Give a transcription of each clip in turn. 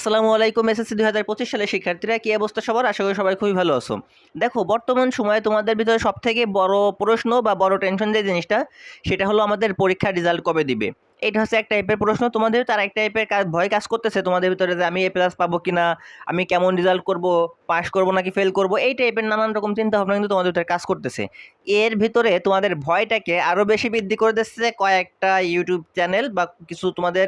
আসসালামু আলাইকুম। এসএসসি 2025 সালের শিক্ষার্থীরা, কি অবস্থা সবার? আশা করি সবাই খুবই ভালো আছো। দেখো, বর্তমান সময়ে তোমাদের ভিতরে সবথেকে বড় প্রশ্ন বা বড় টেনশন যে জিনিসটা, সেটা হলো আমাদের পরীক্ষার রেজাল্ট কবে দিবে। এটা হচ্ছে এক টাইপের প্রশ্ন তোমাদের, তার এক টাইপের ভয় কাজ করতেছে তোমাদের ভিতরে যে আমি এ প্লাস পাবো কিনা, আমি কেমন রেজাল্ট করব, পাস করব নাকি ফেল করব, এই টাইপের নানান রকম চিন্তা ভাবনা কিন্তু তোমাদের ভিতরে কাজ করতেছে। এর ভিতরে তোমাদের ভয়টাকে আরও বেশি বৃদ্ধি করে দিচ্ছে কয়েকটা ইউটিউব চ্যানেল বা কিছু তোমাদের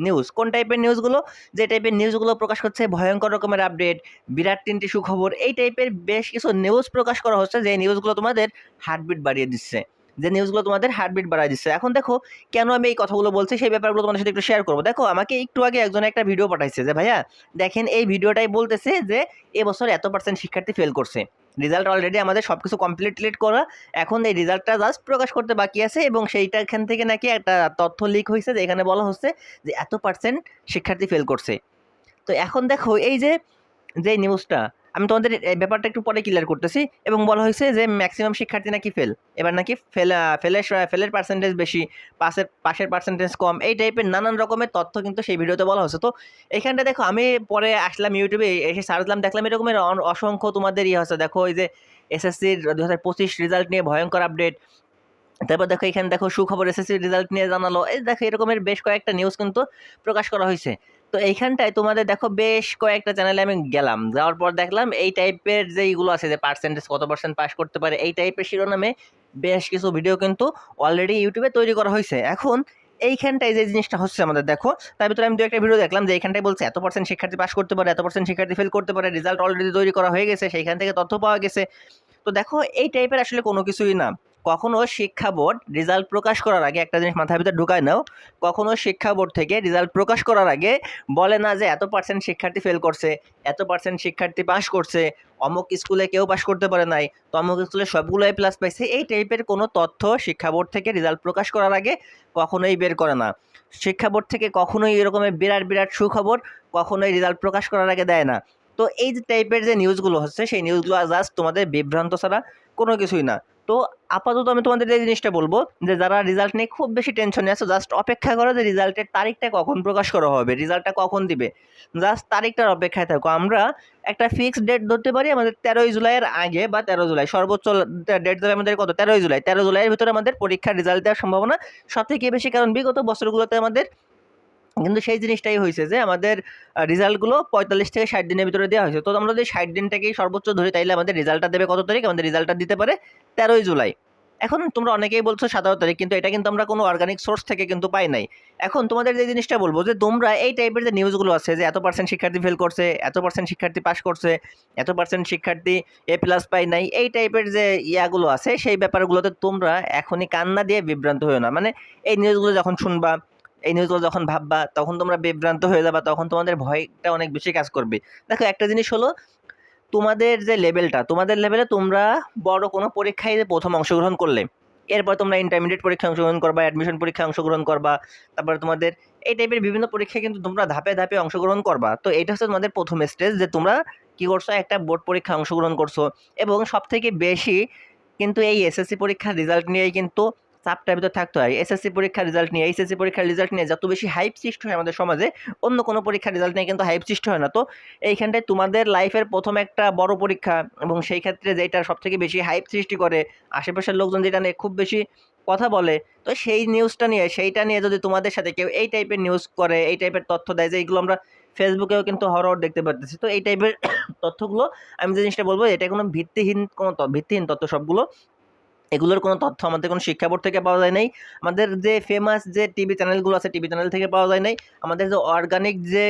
নিউজ। কোন টাইপের নিউজগুলো? যে টাইপের নিউজগুলো প্রকাশ করছে ভয়ঙ্কর রকমের আপডেট, বিরাট তিনটি সুখবর, এই টাইপের বেশ কিছু নিউজ প্রকাশ করা হচ্ছে, যে নিউজগুলো তোমাদের হার্টবিট বাড়িয়ে দিচ্ছে, যে নিউজগুলো তোমাদের হার্টবিট বাড়িয়ে দিচ্ছে। এখন দেখো, কেন আমি এই কথাগুলো বলছি সেই ব্যাপারগুলো তোমাদের সাথে একটু শেয়ার করবো। দেখো, আমাকে একটু আগে একজন একটা ভিডিও পাঠাইছে যে ভাইয়া দেখেন, এই ভিডিওটাই বলতেছে যে এবছর এত% শিক্ষার্থী ফেল করছে। রেজাল্ট অলরেডি আমাদের সব কিছু কমপ্লিট করা, এখন এই রেজাল্টটা জাস্ট প্রকাশ করতে বাকি আছে, এবং সেইটা এখান থেকে নাকি একটা তথ্য লিক হয়েছে, যে এখানে বলা হচ্ছে যে এত% শিক্ষার্থী ফেল করছে। তো এখন দেখো, এই যে যে নিউজটা, আমি তোমাদের এই ব্যাপারটা একটু পরে ক্লিয়ার করতেছি, এবং বলা হয়েছে যে ম্যাক্সিমাম শিক্ষার্থী নাকি ফেল, এবার নাকি ফেলের পার্সেন্টেজ বেশি, পাশের পার্সেন্টেজ কম, এই টাইপের নানান রকমের তথ্য কিন্তু সেই ভিডিওতে বলা হচ্ছে। তো এখানটা দেখো, আমি পরে আসলাম ইউটিউবে, এসে সার্চলাম, দেখলাম এরকমের অসংখ্য তোমাদের হচ্ছে। দেখো, এই যে এসএসসির 2025 রেজাল্ট নিয়ে ভয়ঙ্কর আপডেট, তারপর দেখো এখানে দেখো সুখবর, এসএসসি রেজাল্ট নিয়ে জানালো, এই দেখো এরকমের বেশ কয়েকটা নিউজ কিন্তু প্রকাশ করা হয়েছে। তো এইখানটায় তোমাদের দেখো বেশ কয়েকটা চ্যানেলে আমি গেলাম, যাওয়ার পর দেখলাম এই টাইপের যেইগুলো আছে, যে পার্সেন্টেজ কত% পাস করতে পারে, এই টাইপের শিরোনামে বেশ কিছু ভিডিও কিন্তু অলরেডি ইউটিউবে তৈরি করা হয়েছে। এখন এইখানটায় যে জিনিসটা হচ্ছে আমাদের, দেখো তার ভিতরে আমি দু একটা ভিডিও দেখলাম, যে এইখানটায় বলছে এত% শিক্ষার্থী পাস করতে পারে, এত% শিক্ষার্থী ফেল করতে পারে, রেজাল্ট অলরেডি তৈরি করা হয়ে গেছে, সেইখান থেকে তথ্য পাওয়া গেছে। তো দেখো, এই টাইপের আসলে কোনো কিছুই না। কখনো শিক্ষা বোর্ড রেজাল্ট প্রকাশ করার আগে একটা জিনিস মাথার ভিতরে ঢুকায় নাও, কখনো শিক্ষা বোর্ড থেকে রেজাল্ট প্রকাশ করার আগে বলে না যে এত% শিক্ষার্থী ফেল করছে, এত% শিক্ষার্থী পাস করছে, অমুক স্কুলে কেউ পাস করতে পারে নাই, তো অমুক স্কুলে সবগুলো A+ পাইছে, এই টাইপের কোনো তথ্য শিক্ষা বোর্ড থেকে রেজাল্ট প্রকাশ করার আগে কখনোই বের করে না। শিক্ষা বোর্ড থেকে কখনোই এরকমের বিরাট বিরাট সুখবর কখনোই রেজাল্ট প্রকাশ করার আগে দেয় না। তো এই যে টাইপের যে নিউজগুলো হচ্ছে, সেই নিউজগুলো জাস্ট তোমাদের বিভ্রান্ত ছাড়া কোনো কিছুই না। তো আপাতত আমি তোমাদের এই জিনিসটা বলবো, যে যারা রেজাল্ট নিয়ে খুব বেশি টেনশনে আছো, জাস্ট অপেক্ষা করো যে রেজাল্টের তারিখটা কখন প্রকাশ করা হবে, রেজাল্টটা কখন দিবে, জাস্ট তারিখটার অপেক্ষায় থাকো। আমরা একটা ফিক্সড ডেট ধরতে পারি, আমাদের 13ই জুলাইয়ের আগে বা 13 জুলাই সর্বোচ্চ ডেট দেবে আমাদের কত, 13ই জুলাই। 13 জুলাইয়ের ভিতরে আমাদের পরীক্ষার রেজাল্ট দেওয়ার সম্ভাবনা সব থেকে বেশি, কারণ বিগত বছরগুলোতে আমাদের কিন্তু সেই জিনিসটাই হয়েছে যে আমাদের রেজাল্টগুলো 45 থেকে 60 দিনের ভিতরে দেওয়া হয়েছে। তো আমরা যদি 60 দিনটাকেই সর্বোচ্চ ধরি, তাইলে আমাদের রেজাল্টটা দেবে কত তারিখ? আমাদের রেজাল্টটা দিতে পারে 13ই জুলাই। এখন তোমরা অনেকেই বলছো 17 তারিখ, কিন্তু এটা কিন্তু আমরা কোনো অর্গানিক সোর্স থেকে কিন্তু পাই নাই। এখন তোমাদের যে জিনিসটা বলবো, যে তোমরা এই টাইপের যে নিউজগুলো আছে, যে এত% শিক্ষার্থী ফেল করছে, এত% শিক্ষার্থী পাস করছে, এত% শিক্ষার্থী A+ পাই নাই, এই টাইপের যে ইয়াগুলো আছে, সেই ব্যাপারগুলোতে তোমরা এখনই কান্না দিয়ে বিভ্রান্ত হয়েও না। মানে এই নিউজগুলো যখন শুনবা, এই নিউজগুলো যখন ভাববা, তখন তোমরা বিভ্রান্ত হয়ে যাবা, তখন তোমাদের ভয়টা অনেক বেশি কাজ করবে। দেখো, একটা জিনিস হলো, তোমাদের যে লেভেলটা, তোমাদের লেভেলে তোমরা বড় কোনো পরীক্ষায় যে প্রথম অংশগ্রহণ করলে, এরপর তোমরা ইন্টারমিডিয়েট পরীক্ষায় অংশগ্রহণ করবা, অ্যাডমিশন পরীক্ষায় অংশগ্রহণ করবা, তারপরে তোমাদের এই টাইপের বিভিন্ন পরীক্ষায় কিন্তু তোমরা ধাপে ধাপে অংশগ্রহণ করবা। তো এটা হচ্ছে তোমাদের প্রথম স্টেজ, যে তোমরা কি করছো, একটা বোর্ড পরীক্ষায় অংশগ্রহণ করছো। এবং সব থেকে বেশি কিন্তু এই এসএসসি পরীক্ষার রেজাল্ট নিয়েই কিন্তু চাপটার ভিতর থাকতে হয়। এসএসসি পরীক্ষার রেজাল্ট নিয়ে, এইচএসসি পরীক্ষার রেজাল্ট নিয়ে যত বেশি হাইপ সৃষ্টি হয় আমাদের সমাজে, অন্য কোনো পরীক্ষার রেজাল্ট নিয়ে কিন্তু হাইপ সৃষ্টি হয় না। তো এইখানটায় তোমাদের লাইফের প্রথম একটা বড় পরীক্ষা, এবং সেই ক্ষেত্রে যেটা সব থেকে বেশি হাইপ সৃষ্টি করে, আশেপাশের লোকজন যেটা নিয়ে খুব বেশি কথা বলে, তো সেই নিউজটা নিয়ে, সেইটা নিয়ে যদি তোমাদের সাথে কেউ এই টাইপের নিউজ করে, এই টাইপের তথ্য দেয়, যে এইগুলো আমরা ফেসবুকেও কিন্তু হরর দেখতে পাচ্ছি। তো এই টাইপের তথ্যগুলো, আমি যে জিনিসটা বলবো, এটা কোনো ভিত্তিহীন তথ্য সবগুলো। এগুলোর কোনো তথ্য আমাদের কোনো শিক্ষা বোর্ড থেকে পাওয়া যায় নাই, আমাদের যে ফেমাস যে টিভি চ্যানেলগুলো আছে, টিভি চ্যানেল থেকে পাওয়া যায় নাই, আমাদের যে অর্গানিক যে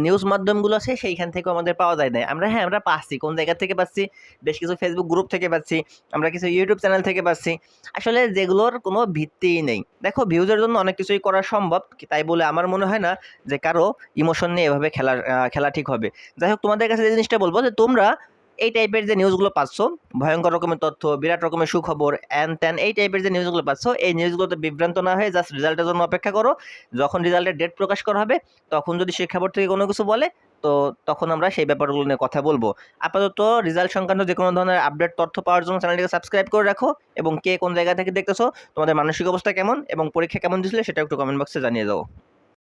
নিউজ মাধ্যমগুলো আছে, সেইখান থেকেও আমাদের পাওয়া যায় নাই। আমরা পাচ্ছি কোন জায়গা থেকে পাচ্ছি, বেশ কিছু ফেসবুক গ্রুপ থেকে পাচ্ছি, আমরা কিছু ইউটিউব চ্যানেল থেকে পাচ্ছি, আসলে যেগুলোর কোনো ভিত্তিই নেই। দেখো, ভিউজের জন্য অনেক কিছুই করা সম্ভব, তাই বলে আমার মনে হয় না যে কারো ইমোশন নিয়ে এভাবে খেলা ঠিক হবে। যাই হোক, তোমাদের কাছে যে জিনিসটা বলবো, যে তোমরা এই টাইপের যে নিউজগুলো পাচ্ছ, ভয়ঙ্কর রকমের তথ্য, বিরাট রকমের সুখবর, অ্যান ত্যান, এই টাইপের যে নিউজগুলো পাচ্ছ, এই নিউজগুলোতে বিভ্রান্ত না হয়ে জাস্ট রেজাল্টের জন্য অপেক্ষা করো। যখন রেজাল্টের ডেট প্রকাশ করা হবে, তখন যদি শিক্ষা বোর্ড থেকে কোনো কিছু বলে, তো তখন আমরা সেই ব্যাপারগুলো নিয়ে কথা বলবো। আপাতত রেজাল্ট সংক্রান্ত যে কোনো ধরনের আপডেট তথ্য পাওয়ার জন্য চ্যানেলটিকে সাবস্ক্রাইব করে রাখো, এবং কে কোন জায়গা থেকে দেখতেছো, তোমাদের মানসিক অবস্থা কেমন এবং পরীক্ষা কেমন দিছিলে, সেটা একটু কমেন্ট বক্সে জানিয়ে দাও।